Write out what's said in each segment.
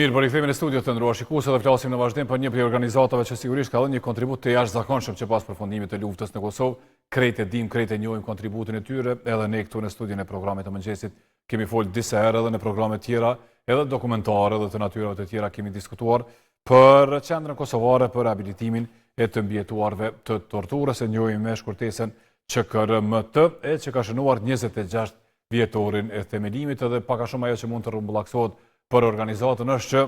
Mirë, për rikthehemi në studio të nderuar shikues, dhe flasim në vazhdim për një prej organizatave që sigurisht ka dhënë një kontribut të jashtëzakonshëm që pas përfundimit të luftës në Kosovë, krejt e dim, krejt e njohim kontributin e tyre, edhe ne këtu në studion e programit të mëngjesit kemi folë disa herë edhe në programe tjera, edhe dokumentare dhe të natyrave të tjera kemi diskutuar për qendrën kosovare për rehabilitimin e të mbijetuarve të torturës, e njohim me shkurtesën QKRMT, që ka shënuar 26 vjetorin e themelimit, edhe pak a shumë ajo që mund të rrumbullaksohet për organizatën është që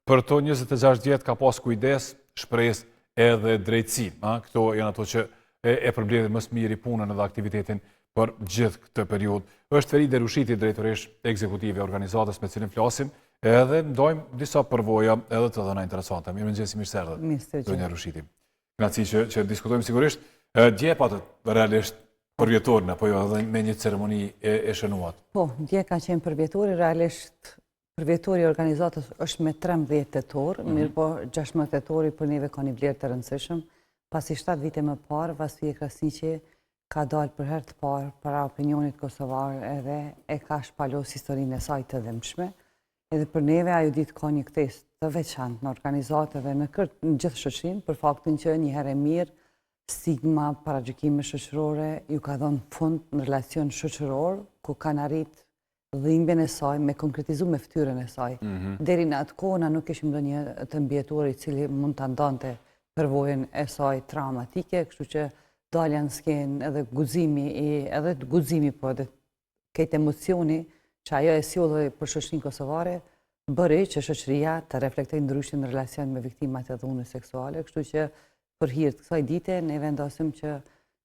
për to 26 vjetë ka pas kujdes, shpresë edhe drejtësi. Këto janë ato që e përmbledhin më së miri punën edhe aktivitetin për gjithë këtë periudhë. Është Feride Rushiti, drejtoresh ekzekutive e organizatës me cilin flasim, edhe ndojmë disa përvoja edhe të dhëna interesante. Mirëmëngjes, mirë se erdhët. Zonja Rushiti. Kënaqësi që diskutojmë sigurisht. Dje patët realisht përvjetorin, apo jo edhe me një ceremoni e shënuat? Po, dje ka qenë përvjetori, realisht përvjetori organizatës është me 13 tetor, mirë po 16 tetori për neve ka një vlerë të rëndësishëm. Pasi 7 vite më parë, Vasfije Krasniqi ka dalë për herë të parë para opinionit kosovar edhe e ka shpalos historinë e saj të dhëmshme. Edhe për neve ajo ditë ka një ktesë të veçantë në organizatëve në gjithë shoqërinë për faktin që një herë e mirë stigma, paragjykime shoqërore ju ka dhënë fund në relacion shoqëror ku kanë arritë dhimbjen e saj me konkretizu me fytyrën e saj. Deri në atë kohë na nuk kishim ndonjë të mbijetuar i cili mund ta ndante përvojën e saj traumatike, kështu që dalja në skenë edhe guximi po edhe këtë emocioni që ajo e sjollë për shoqërinë kosovare bëri që shoqëria të reflektojë ndryshe në relacion me viktimat e dhunës seksuale, kështu që për hir të kësaj dite ne vendosim që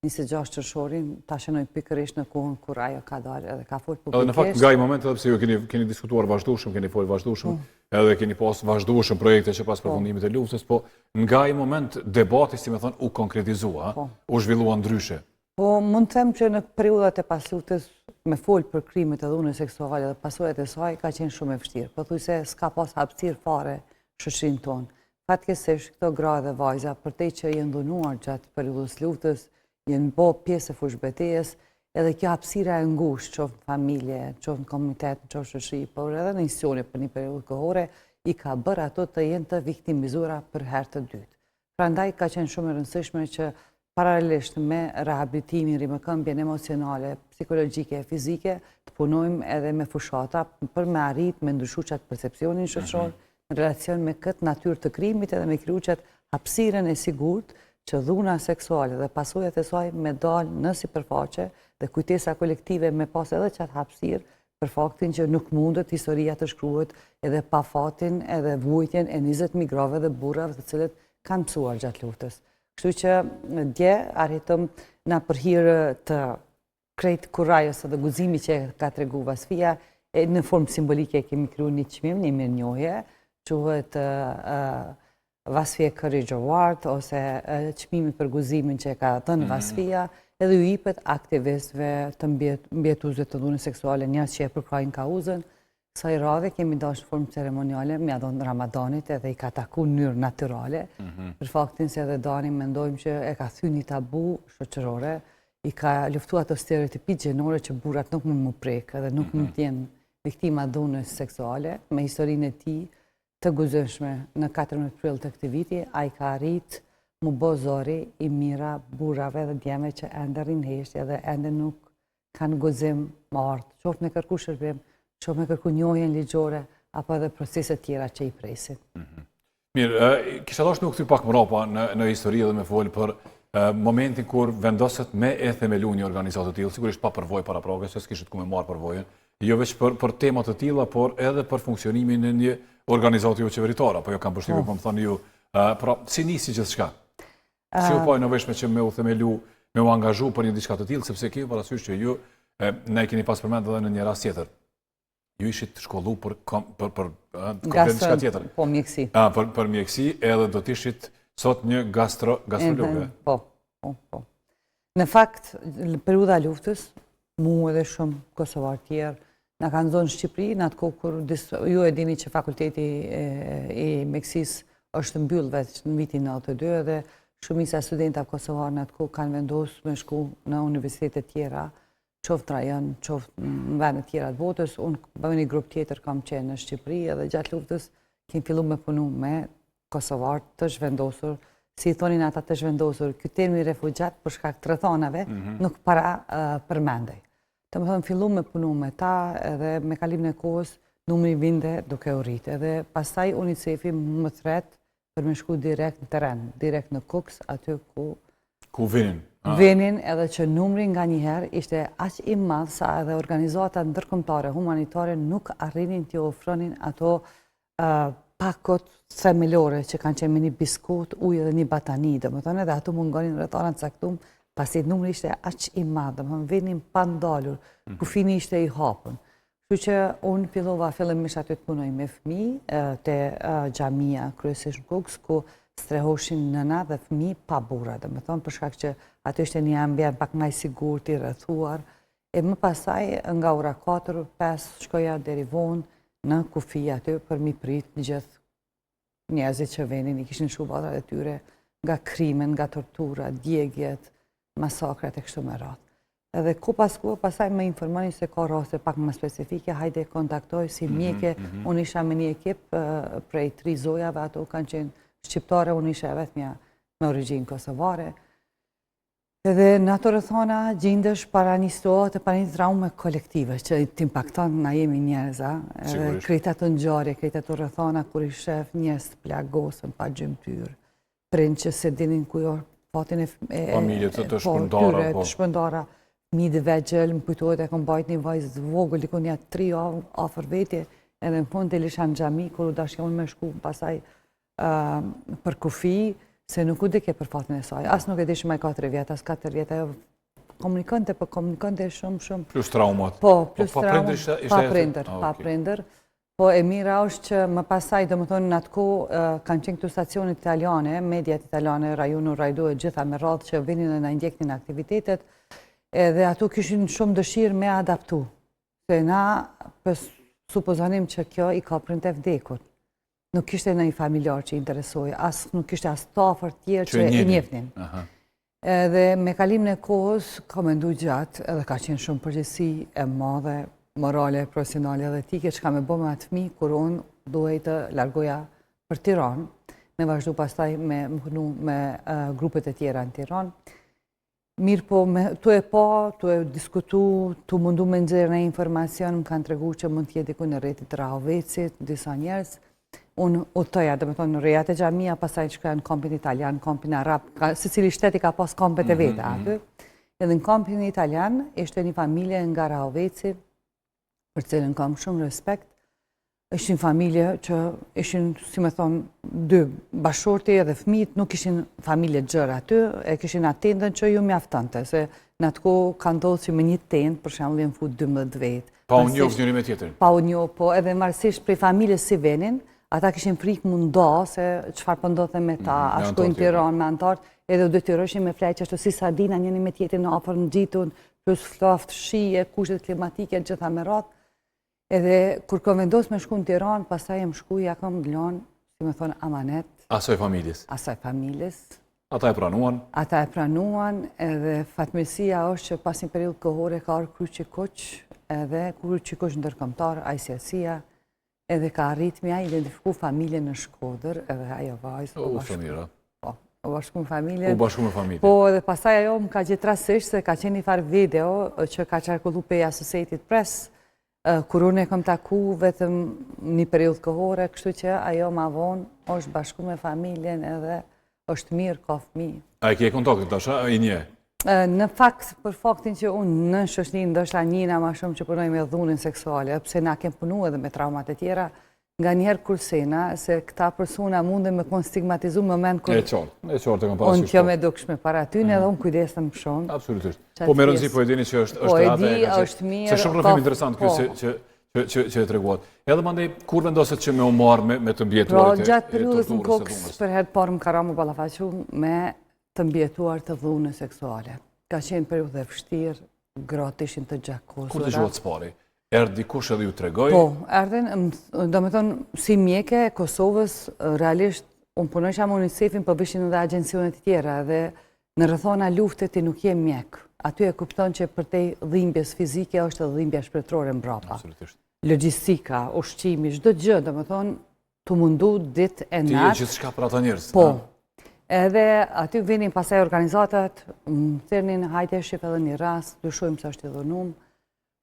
26 qershorin ta shënojmë pikërisht në kohën kur ajo ka dalë edhe ka folë publikisht. Edhe në fakt nga i moment edhe pse ju keni diskutuar vazhdueshëm, keni folë vazhdueshëm, edhe keni pas vazhdueshëm projekte që pas përfundimit të luftës, po nga i moment debati, si më thon, u konkretizua, u zhvillua ndryshe. Po mund të them që në periudhat e pas luftës me folë për krimet e dhunës seksuale dhe pasojat e saj ka qenë shumë e vështirë. Pothuajse s'ka pas hapësirë fare shoqërinë tonë. Fatkeqësisht këto gra dhe vajza përtej që janë dhunuar gjatë periudhës luftës, jenë bo pjesë e fushbetejës, edhe kjo hapësira e ngushtë, qoftë në familje, qoftë në komunitet, qoftë shoqëri, por edhe në institucione për një periudhë kohore, i ka bërë ato të jenë të viktimizuara për herë të dytë. Prandaj ka qenë shumë e rëndësishme që paralelisht me rehabilitimin, rimëkëmbjen emocionale, psikologjike e fizike, të punojmë edhe me fushata për me arrit, me ndryshu qatë percepcionin shoqëror në relacion me këtë natyrë të krimit edhe me kriju qatë hapësirën e sigurt që dhuna seksuale dhe pasojat e saj me dalë në sipërfaqe dhe kujtesa kolektive me pas edhe qatë hapësirë për faktin që nuk mundet historia të shkruhet edhe pa fatin edhe vujtjen e 20 grave dhe burrave të cilët kanë mësuar gjatë luftës. Kështu që dje arritëm na për hir të krejt kurajës dhe guximi që ka tregu Vasfija, në formë simbolike kemi krijuar një çmim, një mirënjohje, quhet Vasfije Courage Award, ose çmimi për guximin që ka dhënë Vasfija, edhe ju jepet aktivistëve të mbijetuesve të dhunës seksuale, njerëz që e përkrajnë kauzën. Kësaj radhe kemi dashur formë ceremoniale, mja dhënë Ramadanit edhe i ka takuar në mënyrë natyrale, për faktin se edhe Dani mendojmë që e ka thyer një tabu shoqërore, i ka luftuar ato stereotipit gjenore që burrat nuk mund mu prek edhe nuk mund të jenë viktima dhunës seksuale, me historinë e tij të guximshme në 14 prill të këtij viti, ai ka arrit mu bë zori i mira burrave dhe djemve që ende rrin heshtje dhe ende nuk kanë guxim më art, qoftë me kërku shërbim, qoftë me kërku njohjen ligjore apo edhe procese tjera që i presin. Mirë, kisha dashur nuk thy pak më rapa në histori dhe me folë për momentin kur vendoset me e themelu një organizatë të tillë, sigurisht pa përvojë paraprake, se s'kishit ku me marrë përvojën, jo veç për temat të tilla, por edhe për funksionimin e një organizatë jo qeveritare, apo jo kam përshtypjen po më thoni ju, pra si nisi gjithçka? Si u pa nevojshme që me u themelu, me u angazhu për një diçka të tillë, sepse kemi parasysh që ju ne keni pas përmend edhe në një rast tjetër. Ju ishit shkollu për diçka tjetër. Po, mjekësi. Për mjekësi, edhe do t'ishit sot një gastrologe. Po. Në fakt, periudha luftës, mu edhe shumë kosovar tjerë, na kanë zonë Shqipëri, në atë kohë kur ju e dini që fakulteti i mjekësisë është mbyll veç në vitin 92 dhe shumica e studentave kosovar në atë kohë kanë vendosur me shku në universitete tjera, qoftë rajon, qoftë në vende tjera të botës. Unë bëj një grup tjetër kam qenë në Shqipëri edhe gjatë luftës kemi fillu me punu me Kosovar të zhvendosur, si i thonin ata të zhvendosur, ky termi refugjat për shkak të rrethonave nuk para përmendej. Të më thënë, fillu me punu me ta edhe me kalimin e kohës numri vinde duke u rritë. Edhe pastaj UNICEF-i më thret për me shku direkt në teren, direkt në Kuks, aty ku vinin. Vinin edhe që numri nga njëherë ishte aq i madh sa edhe organizata ndërkombëtare humanitare nuk arrinin të ofronin ato pakot themelore që kanë qenë me një biskut, ujë dhe një batani, domethënë edhe ato mungonin rrethana të caktuar, pasi numri ishte aq i madh, domethënë vinin pa ndalur, kufini ishte i hapur. Kështu që unë fillova fillimisht aty të punoj me fëmijë te xhamia kryesisht në Kuks, ku strehoshin nëna dhe fëmijë pa burra, domethënë për shkak që aty ishte një ambient pak më i sigurt, i rrethuar. E më pasaj nga ora 4-5 shkoja deri vonë në kufi aty për mi prit në gjithë njerëzit që venin, i kishin shkubatrat e tyre nga krimen, nga tortura, djegjet, masakrat e kështu me radhë. Edhe ku pas ku, pasaj me informoni se ka raste pak më specifike, hajde kontaktoj si mjeke, unë isha me një ekip prej 3 zojave, ato kanë qenë shqiptare, unë isha e vetmja me origjinë kosovare. Edhe në ato rrethona gjindesh para një situatë, para një traume kolektive, që t'impakton na jemi njerëza, edhe krejta të ngjarje, krejta të rrethona, kur i shef njerëz të plagosën, pa gjymtyr, prind që se dinin ku jo fatin e familje të shpërndara, të shpërndara, fëmijë të vegjël, më kujtohet e kam bajt një vajzë të vogël, diku një 3 afër vete, edhe në fund të lisha në xhami, kur u dashja unë me shku pasaj për kufi, se nuk u dike për fatin e saj. As nuk e dish më 4 vjet, as 4 vjet, ajo komunikante shumë. Plus traumat. Po, plus traumat, pa prindër. prindër. Po e mira është që më pasaj, domethënë në atë kohë kanë qenë këtu stacionet italiane, mediat italiane, rajonu Rajdo e gjitha me radhë që vinin dhe na ndjeknin aktivitetet, edhe ato kishin shumë dëshirë me adaptu. Se na supozonim që kjo i ka prindë e vdekur. Nuk kishte në i familjar që i interesoj, nuk kishte as të afër tjerë që i njefnin. Edhe me kalimin e kohës, ka mendu gjatë, edhe ka qenë shumë përgjithësi e madhe, morale, profesionale dhe etike, që ka me bo me atë fëmijë, kur unë duhej të largoja për Tiranë, me vazhdu pastaj me grupet e tjera në Tiranë. Mirë po, tu e pa, tu e diskutu, tu mundu me nxjerrë në informacion, më kanë tregu që mund t'jetë diku në rretit Rahovecit, disa njerëz. Unë udhtoja, dhe me thonë, në rejat e xhamia, pasaj që në kampin italian, kampin arab, se cili shteti ka pas kampet e vete aty. Edhe në kampin italian, ishte një familje nga Rahoveci, për cilën kam shumë respekt. Ishin familje që ishin, si me thonë, 2 bashorti edhe fëmijët, nuk ishin familje gjërë aty, e kishin atë tendën që ju mjaftante, se në atë kohë ka ndodhur që me një tendë, për shembull, janë fut 12 vetë. Pa u njohur njëri me tjetrin. Pa u njohur, po edhe marrësisht prej familjes si venin, ata kishin frikë mu nda se çfarë po ndodhte me ta, a shkojnë Tiranë me antartë, edhe u detyroshin me fleq ashtu si sardina njëri me tjetrin në afër nxitun, plus ftoftë, shije, kushtet klimatike gjitha me radhë. Edhe kur kam vendos me shku në Tiranë, pastaj jam shku, ja kam lënë, si me thonë, amanet. Asaj familjes. Asaj familjes. Ata e pranuan. Ata e pranuan, edhe fatmirësia është që pas një periudhë kohore ka ardhur Kryqikoq, edhe Kryqikoq ndërkombëtar, ICRC-ja, edhe ka arrit me identifiku familjen në Shkodër, edhe ajo vajzë. U bashku me familjen. U bashku me familjen. Po, edhe pastaj ajo më ka gjetë rastësisht se ka qenë një farë video që ka qarkullu pe Associated Press, kur unë e kam taku vetëm një periudhë kohore, kështu që ajo ma vonë është bashku me familjen edhe është mirë, ka fëmijë. A e ke kontaktin tash, i nje? Në fakt, për faktin që unë në shoqërinë ndoshta njëna ma shumë që punoj me dhunin seksuale, pse na kem punu edhe me traumat e tjera, nga njerë kursena, se këta persona mundin me kon stigmatizu më men kur... E qartë, kam parasysh. Unë kjo me dukshme para tyne edhe unë kujdesem shumë. Absolutisht. Po me rëndësi po e dini që është Po e rrate di, është mirë. Se shumë rëfim interesant kjo që e treguat. Edhe mandej, kur vendoset që me u marrë me të mbjetuarit e torturës? Gjatë periudhës në Kokës, për herë parë më ka ra më ballafaqu me të mbjetuar të dhunës seksuale. Ka qenë periudhë e vështirë, gratë ishin të gjakosura. Kur dëgjuat s'pari? Erdhë dikush edhe ju tregoj? Po, erdhen, do me thonë, si mjeke e Kosovës, realisht, unë punojsha me UNICEF-in, për vishin edhe agjencionet tjera, dhe në rrethona luftet ti nuk je mjek. Aty e kupton që për te dhimbjes fizike është edhe dhimbja shpirtërore mbrapa. Absolutisht. Logjistika, ushqimi, çdo gjë, do me thonë, të mundu ditë e Ti je natë. gjithçka për ata njerëz. Po, edhe aty vinin pasaj organizatat, thërnin hajte shqip edhe një rast, dyshojmë se është i dhunum,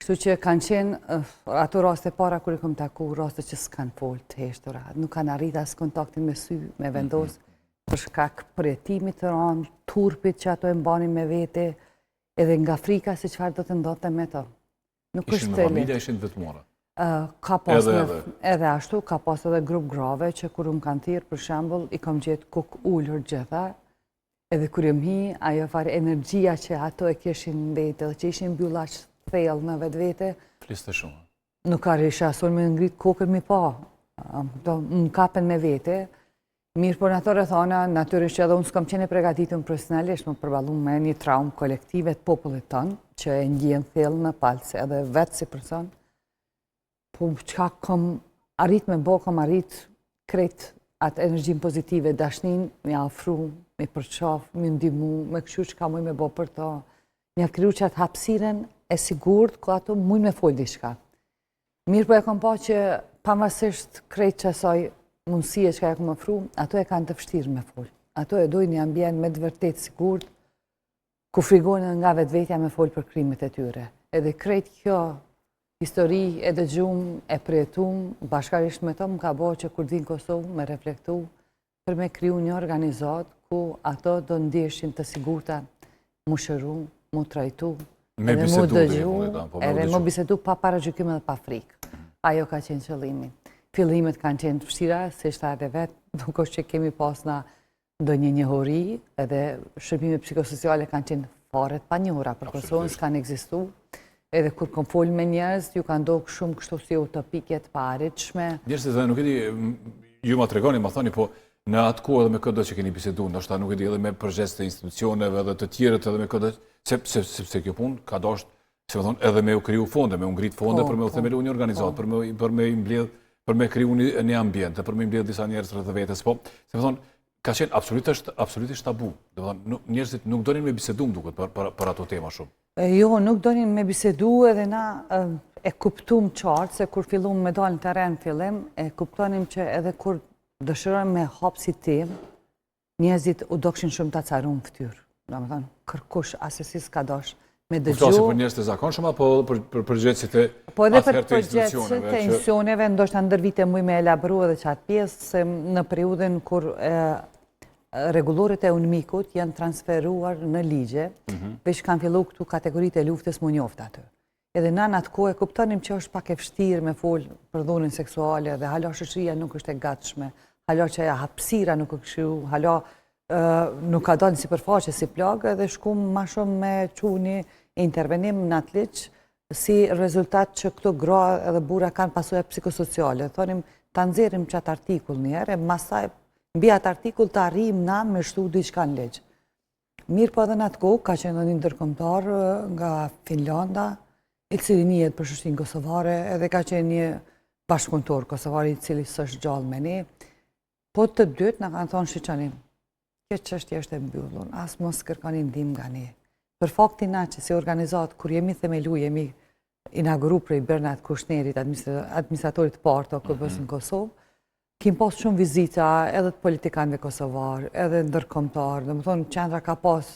kështu që kanë qenë ato raste para kur i kom taku, raste që s'kanë folë të heshtura, nuk kanë arrit as kontaktin me sy, me vendos, për shkak përjetimit të ranë, turpit që ato e mbanin me vete, edhe nga frika se çfarë do të ndodhte me to. Nuk Ishin është me të familja, ishin vetmuara. Ka pas Edhe. edhe ashtu, ka pas edhe grup grave që kur më kanë thirrë, për shembull, i kam gjetë kuk ullur gjitha, edhe kur jam hi, ajo farë energjia që ato e kishin në vete, dhe që ishin mbylla thellë në vetvete, Fliste shumë. nuk ka risha asun me ngrit kokën mi pa, më kapen me vete. Mirë, por në ato rrethana, natyrisht që edhe unë s'kam qenë e përgatitun profesionalisht, më përballu me një traumë kolektive të popullit tonë, që e ndjen thellë në palce, edhe vetë si person. Po çka kam arrit me bo, kam arrit krejt atë energjin pozitive, dashnin, me afru, me përqaf, me ndihmu, me kështu që ka muj me bo për to. Me kriju që atë hapsiren e sigurt, ku ato muj me fol diçka. Mirë, po e kam pa që pavarësisht krejt që asaj mundësie që ka e kom ofru, ato e kanë të vështirë me fol. Ato e dojnë një ambient me të vërtet sigurt, ku frigojnë nga vetvetja me fol për krimet e tyre. Edhe krejt kjo histori e dëgjum, e përjetum, bashkarisht me to më ka bo që kur vinë Kosovë me reflektu për me kriju një organizat ku ato do ndjeshin të sigurta mu shëru, mu trajtu, Me edhe bisedu mu dhe dëgju, edhe mu bisedu pa paragjykim edhe pa frikë. Ajo ka qenë qëllimi. Fillimet kanë qenë të vështira, si shtate vetë, nuk është që kemi pas na do një njohuri, edhe shërbime psikosociale kanë qenë fare të panjohura, për Kosovën s'kanë ekzistu, edhe kur kom folë me njerëz, ju kanë ndodhur shumë kështu si utopike të paarritshme. Njerëzit dhe nuk e di, ju ma tregoni, ma thoni, po në atë kohë edhe me këtë që keni bisedu, ndoshta nuk e di edhe me përgjes të institucioneve edhe të tjerët edhe me këtë, sepse kjo punë ka dashur, se më thonë, edhe me u kriju fonde, me u ngrit fonde për me u themelu një organizat, për me i mbledh, për me kriju një ambient, për me i mbledh disa njerëz rreth vetes, po, se më thonë, ka qenë absolutisht tabu. Do të thonë, njerëzit nuk donin me bisedu më duket për ato tema shumë. Jo, nuk donin me bisedu edhe na e kuptum qartë se kur fillum me dalë në teren fillim, e kuptonim që edhe kur dëshirojmë me hap si temë, njerëzit u dokshin shumë ta carun fytyrë. Do të thonë, kërkush asesi s'ka dash me dëgju. Flasim për njerëz të zakonshëm apo për përgjithësit e po edhe për atëherë të përgjithësit të institucioneve, ndoshta ndër vite muj me elabru edhe qatë pjesë, se në periudën kur rregulloret e UNMIK-ut janë transferuar në ligje, veç kanë fillu këtu kategoritë e luftës më njoftë aty. Edhe na në atë kohë e kuptonim që është pak e vështirë me fol për dhunën seksuale dhe hala shoqëria nuk është e gatshme, hala që ajo hapësira nuk është kështu, hala nuk ka dalë në sipërfaqe si plagë dhe shkum ma shumë me çuni intervenim në atë ligj si rezultat që këto gra edhe burra kanë pasojë psikosociale. Thonim ta nxjerrim çat artikull një herë, pastaj mbi atë artikull të arrijmë na me shtu diçka në ligj. Mirë, po edhe në atë kohë ka qenë një ndërkombëtar nga Finlanda, i cili njihet për Shoqërinë Kosovare, edhe ka qenë një bashkëpunëtor kosovar i cili s'është gjallë me ne. Po të dytë na kanë thonë shiçani, kjo çështje është e mbyllur, as mos kërkoni ndihmë nga ne. Për faktin na që si organizat, kur jemi themelu, jemi inauguru prej Bernard Kushnerit, administratorit parë të OKB-s në Kosovë, kim pas shumë vizita edhe të politikanëve kosovar, edhe ndërkombëtar, domethënë qendra ka pas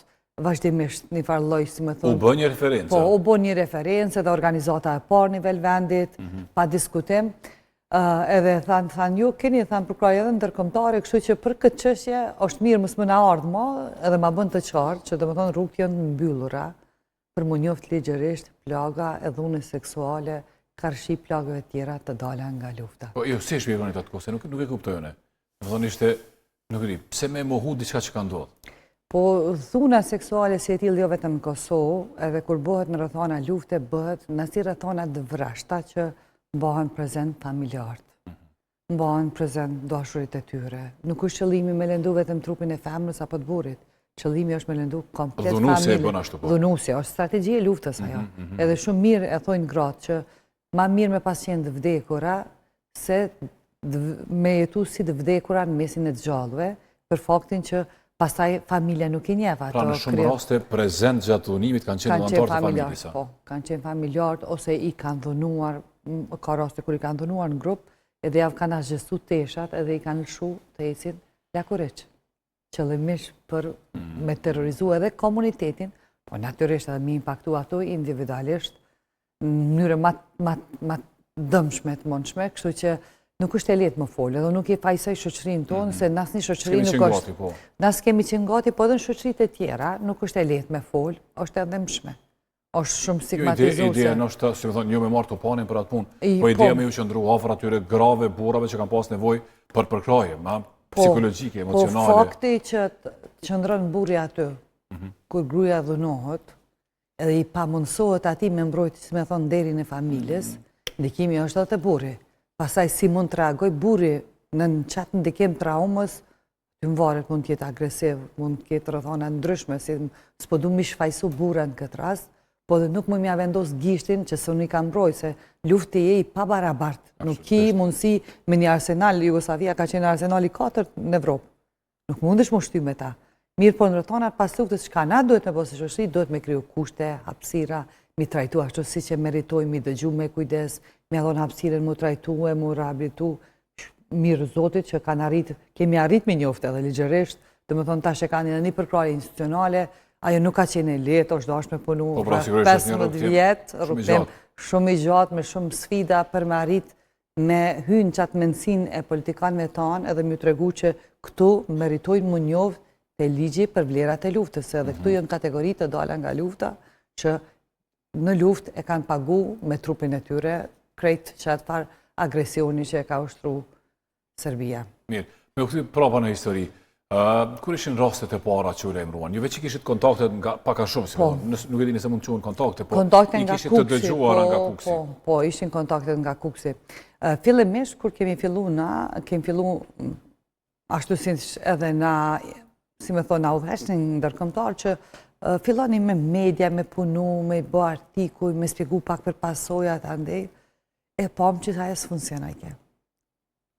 vazhdimisht një farë lloj, si më thonë. U bë një referencë. Po, u bë një referencë edhe organizata e parë nivel vendit, pa diskutim. Edhe thanë ju, keni thanë përkraj edhe ndërkombëtare, kështu që për këtë çështje është mirë mos më na ardhë më, edhe ma bën të qartë që domethënë rrugët janë mbyllura për mu njoftë ligjërisht plaga e dhunës seksuale, karshi plagëve tjera të dala nga lufta. Po, jo, si shpjegoni atë kohë, se nuk e kuptoj unë. Domethënë ishte, nuk e di, pse me mohu diçka që ka ndodhur? Po, dhuna seksuale si e tillë jo vetëm në Kosovë, edhe kur bëhet në rrethana lufte, bëhet në si rrethana të vrashta që mbahen prezent familjarët, mbahen prezent dashurit e tyre. Nuk është qëllimi me lëndu vetëm trupin e femrës apo të burrit. Qëllimi është me lëndu komplet familje. Dhunusja e bën ashtu po. Dhunusja është strategji e luftës ajo. Edhe shumë mirë e thojnë gratë që ma mirë me pasqenë të vdekura se me jetu si të vdekura në mesin e të gjallëve, për faktin që pastaj familja nuk i njeh ato. Pra në shumë raste prezent gjatë dhunimit kanë qenë dhunantarë të familjes. Po, kanë qenë familjarët ose i kanë dhunuar, ka raste kur i kanë dhunuar në grup, edhe javë kanë gjestu teshat edhe i kanë lëshu të ecin lakureq. Qëllimisht për me terrorizu edhe komunitetin, po natyrisht edhe me impaktu ato individualisht në mënyre ma dëmshme të mundshme, kështu që nuk është e letë më folë, edhe nuk i fajsoj shoqërinë tonë, se nasë një shoqëri nuk është... Nasë kemi qenë gati, po edhe në shoqëritë e tjera, nuk është e letë me folë, është edhe mshme. është shumë stigmatizuese. Ideja në është, si më thonë, një me marë të panin për atë punë, po ideja me ju qëndru afër atyre grave burrave që kanë pas nevojë për përkraje, psikologjike, emocionale. Po fakti që qëndron burri aty, kur gruaja dhunohet, edhe i pamundsohet atij me mbrojtje, si më thonë, derin e familjes, ndikimi është edhe te burri. Pastaj si mund të reagoj burri në qatë ndikim traumës, të më varet mund të jetë agresiv, mund të ketë rrethana ndryshme, si s'po du mi shfajsu burra në këtë rast, po dhe nuk më mja vendos gishtin që së nuk i kam mbroj, se lufti e i pa barabart. Nuk ki mundësi me një arsenal, Jugoslavia ka qenë arsenali 4 në Evropë. Nuk mundesh më shty me ta. Mirë po në rrethonat pas luftës, çka na duhet me posë shoqëri, duhet me kriju kushte, hapësira, mi trajtu ashtu si që meritojmë, mi dëgju me kujdes, mi adhon hapësiren, mu trajtu e mu rehabilitu. Mirë zotit që kanë kemi arrit me njofte edhe ligjërisht, dhe më thonë tash e kanë një përkrahje institucionale, ajo nuk ka qenë letë, është dashur me punu 15 vjetë, rrugtim shumë i gjatë, me shumë sfida për me arrit me hynë qatë mendësin e politikanëve tanë, edhe mi tregu që këtu meritojnë mu njoftë të ligji për vlerat e luftës, edhe këtu jënë kategoritë të dala nga lufta, që në luft e kanë pagu me trupin e tyre, krejt që atë farë agresioni që e ka ushtru Serbia. Mirë, me u këthi prapa në histori, kur ishin rastet e para që u lejmruan? Ju veç i kishit kontaktet nga paka shumë, si nuk e dini se mund të quhen kontakte, po i kishit të dëgjuara nga Kuksi. Po, ishin kontaktet nga Kuksi. Fillimisht, kur kemi fillu na, kemi fillu ashtu si edhe na, si me thonë, na udheshtin ndërkombëtar që filloni me media, me punu, me bë artikuj, me spjegu pak për pasojat andej, e pam që ajo s'funksionoj ke.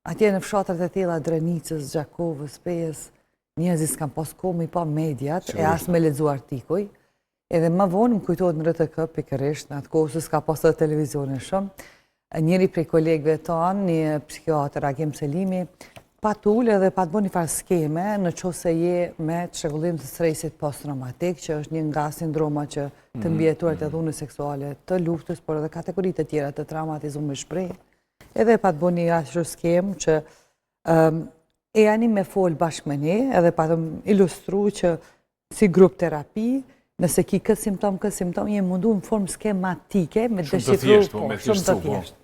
Atje në fshatrat e tilla Drenicës, Gjakovës, Pejës, njerëzit s'kan pas kohë me pa mediat, e as me lexu artikuj. Edhe më vonë më kujtohet në RTK pikërisht, në atë kohë se s'ka pas edhe televizionin shumë. Njëri prej kolegëve tanë, një psikiatër, Agim Selimi, pa t'ullë edhe pa t'bo një farë skeme në qoftë se je me çrregullim të stresit post-traumatik, që është një nga sindroma që të mbjetuarit e dhunës seksuale të luftës, por edhe kategoritë të tjera të traumatizuar me shprehje. Edhe pa të bo një ashtu skem që e janë me folë bashkë me ne, edhe pa të ilustru që si grup terapi, nëse ki këtë simptom, je mundu në formë skematike me dëshifru, shumë të thjeshtë.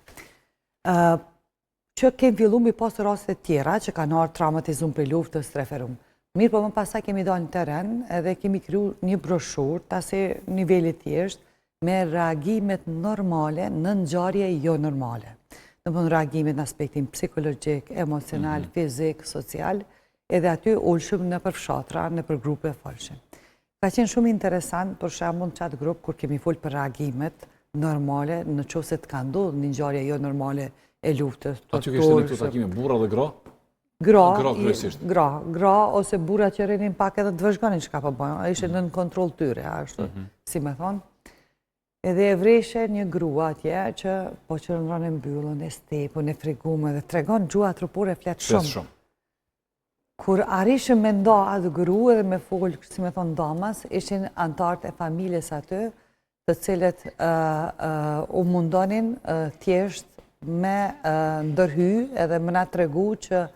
Që kemë fillu mi pasë rastet tjera që kanë arë traumatizum për luftës të referum. Mirë, po më pasaj kemi do në teren edhe kemi kryu një broshur të ase nivellit thjeshtë me reagimet normale në ngjarje jo normale. Në përnë reagimet në aspektin psikologjik, emocional, fizik, social, edhe aty ullshëm në për fshatra, në për grupe falshëm. Ka qenë shumë interesant, për shembull në qatë grupë, kur kemi folë për reagimet normale, në qoftë se të ka ndodhur një ngjarje jo normale e luftës. Aty kështë në këto takime burra dhe gra? Gra, ose burra që rinin pak edhe të vëzhgonin që ka po bëjnë, ishte në kontrol tyre, ashtu, si me thonë. Edhe e vreshe një grua atje që po qërëndron e mbyllën, e stepën, e frigume, dhe tregon gjua trupore fletë shumë. Kur arishëm me nda atë grua dhe me folë, si me thonë damas, ishin antartë e familjes aty, të cilët u mundonin thjesht me ndërhy edhe me na tregu që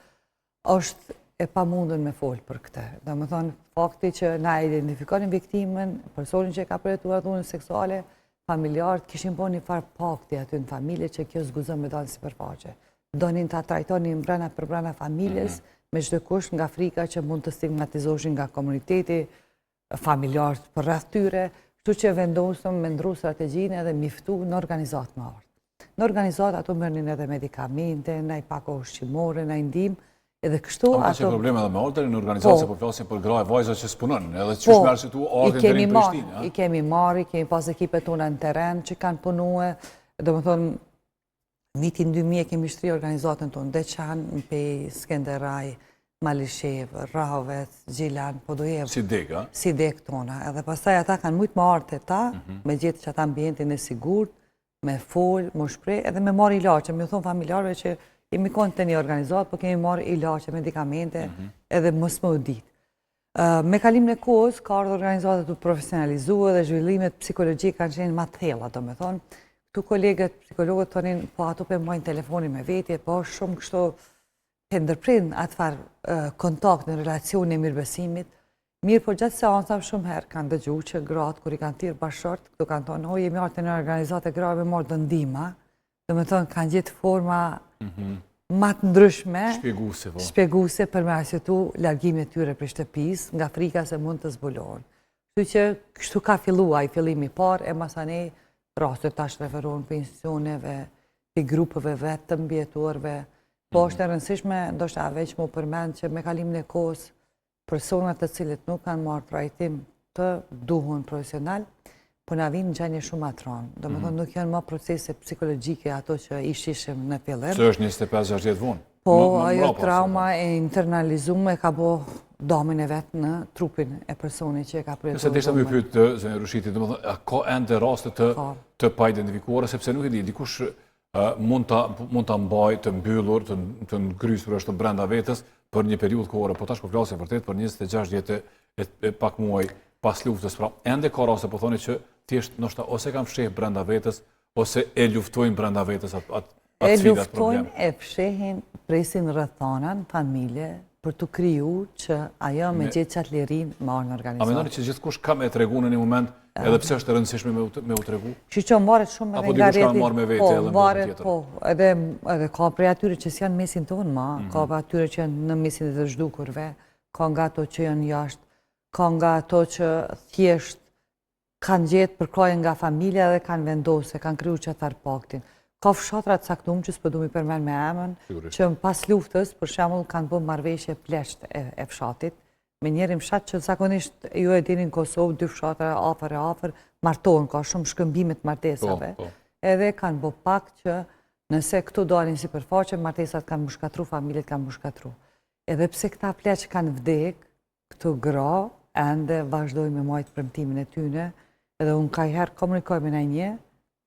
është e pa mundën me folë për këte. Dhe me thonë, fakti që na identifikonin viktimen, personin që ka përjetuar dhunën seksuale, familjarët kishin po një farë pakti aty në familje që kjo zguzon me dalë si përfaqe. Donin ta trajtonin brenda për brenda familjes, me çdo kush nga frika që mund të stigmatizoshin nga komuniteti, familjarët për rreth tyre, kështu që vendosëm me ndru strategjinë edhe miftu në organizatë më artë. Në organizatë ato mërnin edhe medikamente, na i pako ushqimore, na i ndihmë, edhe kështu ato... A që probleme edhe me ordërin në organizatë se po flasin për gra e vajza që s'punon, edhe që është mërë që tu ordën të rinë Prishtinë. I kemi marri, kemi pas ekipet tona në teren që kanë punue, dhe më thonë, vitin 2000 kemi shtri organizatën tonë, Deçan, Mpej, Skenderaj, Malishev, Rahovec, Gjilan, Podojev. Si dek, a? Si dek tona, edhe pastaj ata kanë mujtë më artë e ta, me gjithë që ata ambientin e sigurt, me folë, më shprej, edhe me marri ilaqe, me thonë familjarëve që Jemi konë të një organizatë, po kemi marrë ilaçe, medikamente, edhe mos më ditë. Me kalimin e kohës, ka ardhur organizatat të profesionalizuar dhe zhvillimet psikologjike kanë qenë më të thella, domethënë. Këtu kolegët, psikologët thonin, po ato pe mbajnë telefonin me vetje, po shumë kështu e ndërprin atëfar kontakt në relacion e mirëbesimit. Mirë, po gjatë seansave shumë herë kanë dëgjuar që gratë kur i kanë thirrë bashkëshort, këtu kanë thonë, "O, jemi ardhur në organizatë grave me marrë ndihmë." Domethënë kanë gjetë forma më të ndryshme, shpjeguese për me arsyetu largimin e tyre prej shtëpisë, nga frika se mund të zbulohen. Kështu që kështu ka filluar ai fillimi i parë, e masanej rastet tash referohen për institucioneve, për grupeve vetë të mbijetuarve. Po është e rëndësishme, ndoshta veç më përmend që me kalimin e kohës, personat të cilët nuk kanë marrë trajtim të duhur profesional, po na vinë gjendje shumë atronë. Domethënë nuk janë më procese psikologjike ato që i shishim në fillim. Që është 25-60 vonë. Po, ajo trauma e internalizuar ka bo domin e vetë në trupin e personi që e ka përjetuar. Nëse desha më pyet të zënë Rushiti, domethënë a ka ende raste të pa identifikuara, sepse nuk e di, dikush mund ta mbajë të mbyllur, të ngrysur është brenda vetës për një periudhë kohore, po tash po flasim vërtet për 26 vjet e pak muaj pas luftës. Pra, ende ka raste po thoni që thjesht ndoshta ose kanë fsheh brenda vetës ose e luftojnë brenda vetës atë sfidat problem. E luftojnë, e fshehin, presin rrethanën, familje, për të kriju që ajo me gjetë qatë lirin marrë në organizatë. A mendoni që gjithkush ka me tregu në një moment, edhe pse është e rëndësishme me u tregu? Që varet shumë edhe nga rrjeti. Apo dikush ka marrë me vete edhe me tjetër? Po, edhe ka prej atyre që s'janë mesin tonë ka atyre që janë në mesin e të zhdukurve, ka nga ato që janë jashtë, ka nga ato që thjesht kanë gjetë përkrajen nga familja dhe kanë vendose, kanë kriju që atar paktin. Ka fshatrat caktuar që s'po du mi përmend me emën, që pas luftës, për shembull, kanë bërë marrëveshje plesht e fshatit, me njerin fshat që zakonisht ju e dini në Kosovë, dy fshatra afër martohen, ka shumë shkëmbimet martesave, edhe kanë bërë pak që nëse këtu dalin sipërfaqe, martesat kanë mushkatru, familjet kanë mushkatru. Edhe pse këta pleq kanë vdek, këtu gra, ende vazhdojnë me majtë premtimin e tyne, edhe unë ka herë komunikoj me një,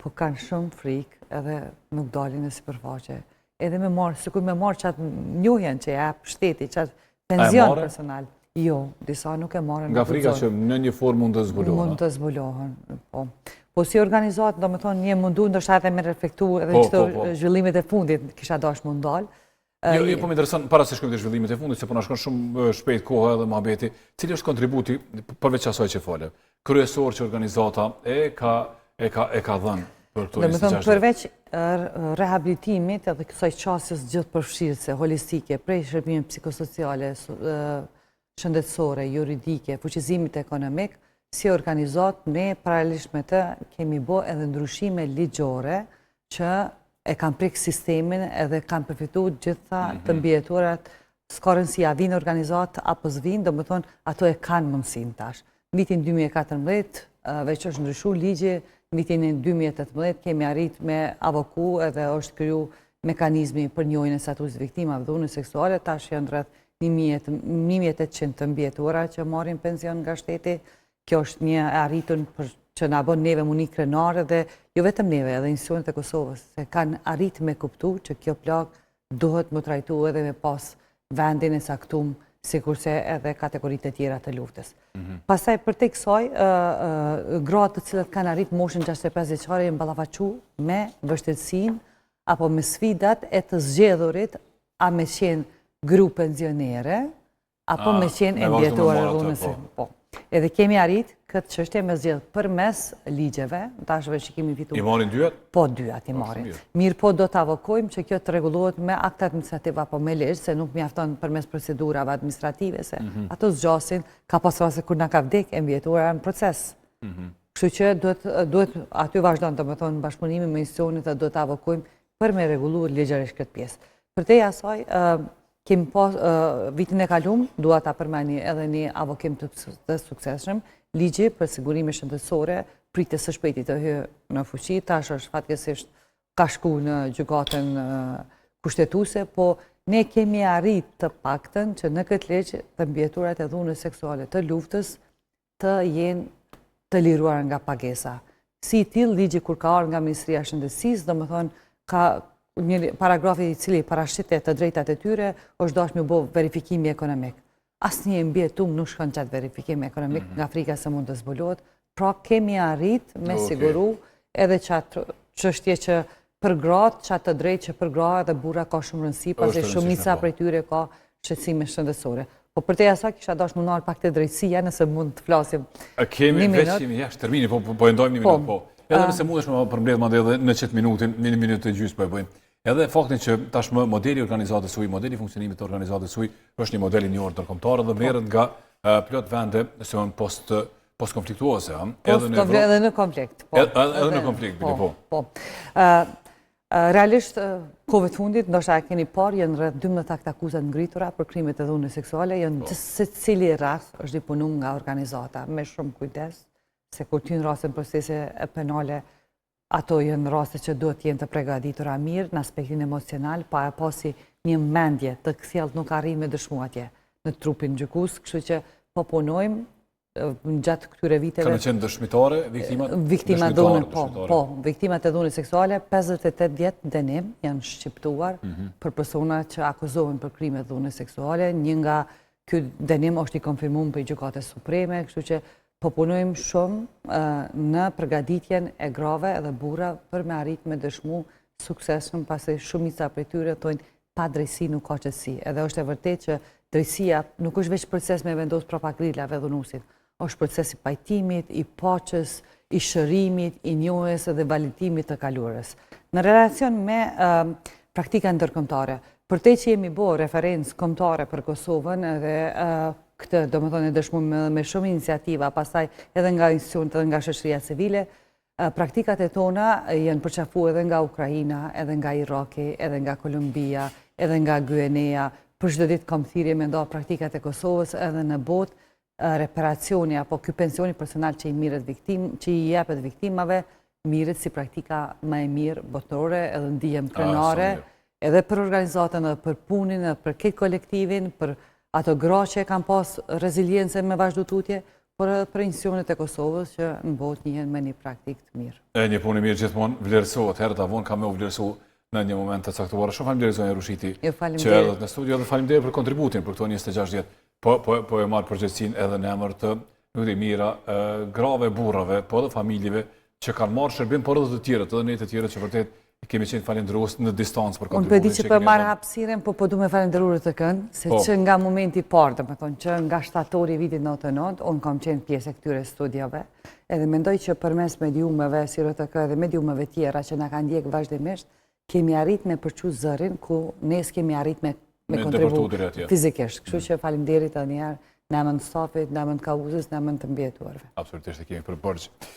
po kanë shumë frikë edhe nuk dalin në sipërfaqe. Edhe me marë, sikur me marë qatë njohjen që jep shteti, qatë penzion personal. Jo, disa nuk e marën. Nga frika që në një formë mund të zbulohen. Mund të zbulohen, po. Po si organizatë, do me thonë, një mundu, ndoshta edhe me reflektu edhe në qëto zhvillimet e fundit, kisha dash mund dalë. Jo, po më intereson, para se shkojmë të zhvillimet e fundit, se po na shkon shumë shpejt koha edhe muhabeti, cili është kontributi, përveç asaj që fole, kryesor që organizata e ka dhënë për këto 26 vjet? Përveç rehabilitimit edhe kësaj qasjes gjithë përfshirëse, holistike, prej shërbime psikosociale, shëndetësore, juridike, fuqizimit ekonomik, si organizat, ne paralelisht me të kemi bo edhe ndryshime ligjore që e kanë prek sistemin edhe kanë përfitu gjitha të mbjeturat, s'ka rëndësi a vinë organizat apo s'vinë, do më thonë ato e kanë mundësin tash. Në vitin 2014, veç është ndryshu ligje, në vitin 2018 kemi arrit me avoku edhe është kryu mekanizmi për njohjen e statusit viktimave të dhunës seksuale, tash janë rreth 1800 të mbjetura që marrin pension nga shteti. Kjo është një arritën që na bën neve muni krenare dhe jo vetëm neve, edhe institucionet e Kosovës, se kanë arrit me kuptu që kjo plagë duhet më trajtu edhe me pas vendin e saktum, sikurse edhe kategoritë e tjera të luftës. Pastaj për te kësaj, gratë të cilat kanë arrit moshën 65 vjeçare janë ballafaqu me vështirësinë apo me sfidat e të zgjedhurit a me qenë grup pensionere apo me qenë e mbjetuar e dhunës. Edhe kemi arrit këtë çështje me zgjedh përmes ligjeve, tashve që kemi fitu. I marrin dyat? Po, dyat i marrin. Mirë po do të avokojmë që kjo të rregullohet me akt administrativ apo me ligj, se nuk mjafton përmes procedurave administrative, se ato zgjasin, ka pas raste kur na ka vdek e mbjetuara në proces. Kështu që duhet aty vazhdon, domethënë bashkëpunimi me institucionet dhe duhet të avokojmë për me rregulluar ligjërisht këtë pjesë. Përtej asaj, kemi pas vitin e kalum, dua ta përmeni edhe një avokim të suksesshëm, ligji për sigurime shëndetësore, pritet së shpejti të hyjë në fuqi, tash është fatkeqësisht ka shku në gjykatën kushtetuese, po ne kemi arrit të paktën që në këtë ligj të mbjeturat e dhunës seksuale të luftës të jenë të liruar nga pagesa. Si i tillë ligji kur ka ardhur nga Ministria e Shëndetësisë, domethënë një paragrafi i cili parashitet të drejtat e tyre, është dashur me bo verifikimi ekonomik. Asnjë mbijetum nuk shkon qatë verifikimi ekonomik nga frika se mund të zbulohet, pra kemi arrit me siguru edhe qatë çështje që për gratë, qatë të drejtë që për gratë dhe burra ka shumë rëndësi, pasi shumica prej tyre ka shqetësime shëndetësore. Po për te asa kisha dash më nalë pak të drejtësia, nëse mund të flasim kemi veç jashtë termini, po e ndojmë një minutë, po. Edhe nëse mundesh me përmbledh madje edhe në qëtë minutin, një minutë të gjysmë po e bëjmë. Edhe faktin që tashmë modeli organizatës suj, modeli funksionimit të organizatës suj, është një model i njohur ndërkombëtar dhe merret nga plot vende, si on post-konfliktuose, edhe në konflikt. Edhe në konflikt, po. Realisht, kohëve të fundit, ndoshta e keni parë, janë rreth 12 akte akuzat ngritura për krimet e dhunës seksuale, janë secili rast është dipunuar nga organizata me shumë kujdes, se kur ty në rastin procese penale, ato janë raste që duhet jenë të përgatitura mirë në aspektin emocional, pa e pasi një mendje të kthjellët nuk arrin me dëshmuatje në trupin gjykues, kështu që po punojmë gjatë këtyre viteve. Kanë qenë dëshmitare, viktimat? Viktimat dhunën, po. Viktimat e dhunës seksuale, 58 vjetë dënim janë shqiptuar për persona që akuzohen për krime dhunës seksuale. Një nga ky dënim është i konfirmuar për Gjykatës Supreme, kështu që po punojmë shumë në përgatitjen e grave edhe burra për me arrit me dëshmu suksesshëm, pasi shumica prej tyre thonë pa drejtësi nuk ka qetësi. Edhe është e vërtetë që drejtësia nuk është veç proces me vendos propagrilave dhunusit, është proces i pajtimit, i paqes, i shërimit, i njohjes dhe validimit të kaluarës. Në relacion me praktika ndërkombëtare, për te që jemi bo referencë kombëtare për Kosovën dhe këtë do më thonë e dëshmuar me shumë iniciativa, pastaj edhe nga institucionet edhe nga shoqëria civile, praktikat e tona janë përqafuar edhe nga Ukraina, edhe nga Iraki, edhe nga Kolumbia, edhe nga Gyenea. Për çdo ditë kam thirrje me nda praktikat e Kosovës edhe në botë, reparacioni apo ky pensioni personal që i jepet viktimave, mirët si praktika më e mirë botërore, edhe ndihem krenare, edhe për organizatën, edhe për punin, edhe për këtë kolektivin, për ato gra që kanë pas reziliencë me vazhdututje, por edhe për institucionet e Kosovës që në botë njihen me një praktikë të mirë. Një punë mirë gjithmonë vlerësohet, herët avon ka me u vlerësu në një moment të caktuar. Shumë faleminderit zonja Rushiti që erdhët në studio dhe faleminderit për kontributin për këto 26 vjet. Po e marr përgjegjësinë edhe në emër të mira grave, burrave, po edhe familjeve që kanë marrë shërbim, por edhe të tjerët, edhe ne të tjerët që vërtet kemi qenë falendërues në distancë për kontributin. Unë di që po marr hapësirën, po du me falendëruar të kënd, se që nga momenti i parë, domethënë që nga shtatori i vitit 99, unë kam qenë pjesë e këtyre studiove, edhe mendoj që përmes mediumeve, si RTK dhe mediumeve tjera që na kanë ndjek vazhdimisht, kemi arrit me përçu zërin ku ne s'kemi arrit me kontribu fizikisht. Kështu që faleminderit edhe një herë në emër të stafit, në emër të kauzës, në emër të mbijetuarve. Absolutisht e kemi për borxh.